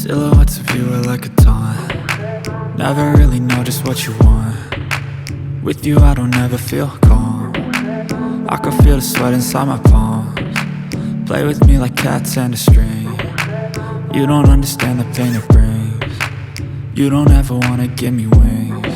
Silhouettes of you are like a taunt. Never really know just what you want. With you I don't ever feel calm. I can feel the sweat inside my palms. Play with me like cats and a string. You don't understand the pain it brings. You don't ever wanna give me wings.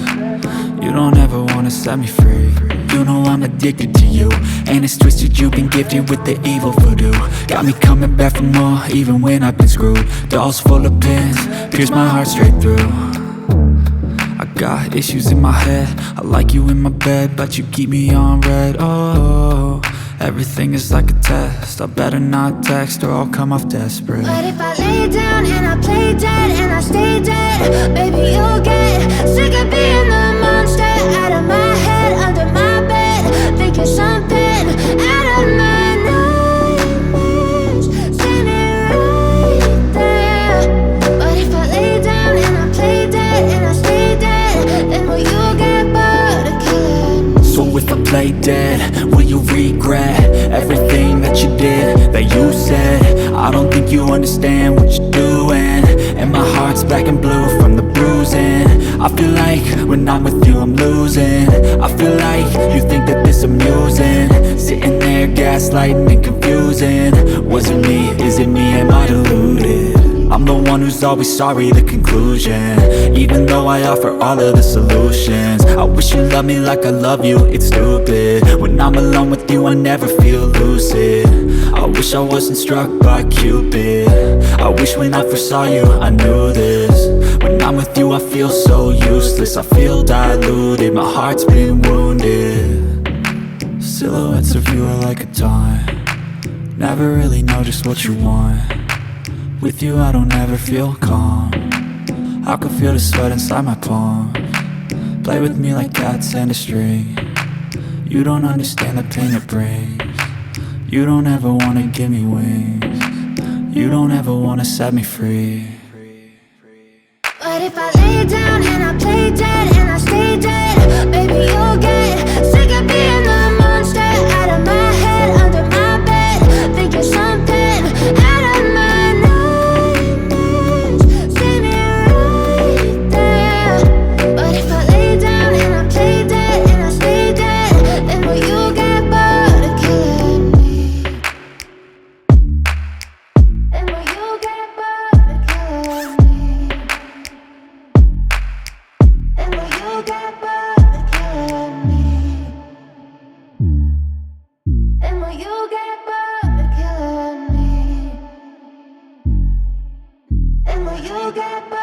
You don't ever wanna set me free. You know I'm addicted to you, and it's twisted, you've been gifted with the evil voodoo. Got me coming back for more, even when I've been screwed. Dolls full of pins, pierce my heart straight through. I got issues in my head, I like you in my bed, but you keep me on red. Oh, everything is like a test, I better not text or I'll come off desperate. But if I lay down and I play dead and I stay dead, baby you'll get sick of being the monster out of my head, under my bed, thinking something out of my nightmares, standing right there. But if I lay down and I play dead and I stay dead, then will you get bored of killing me? So if I play dead, will you regret everything that you did, that you said? I don't think you understand what you're doing, and my heart's black and blue from the bruising. I feel like when I'm with you I'm losing. I feel like you think that this amusing, sitting there gaslighting and confusing. Was it me? Is it me? Am I deluded? I'm the one who's always sorry, the conclusion, even though I offer all of the solutions. I wish you loved me like I love you, it's stupid. When I'm alone with you I never feel lucid. I wish I wasn't struck by Cupid. I wish when I first saw you I knew this. When I'm with you I feel so useless, I feel diluted, my heart's been wounded. Silhouettes of you are like a taunt. Never really know just what you want. With you I don't ever feel calm. I can feel the sweat inside my palms. Play with me like cats and a string. You don't understand the pain it brings. You don't ever wanna give me wings. You don't ever wanna set me free. But if I lay down and I play dead and I stay dead, baby you'll get sick of being the monster out of my head, under my bed, thinking something out of my nightmares, standing right there. But if I lay down and I play dead and I stay dead, then will you get bored of killing me? Then will you get bored of killing me? And will you get bored of killing me? And will you get bored of killing me? And will you get bored?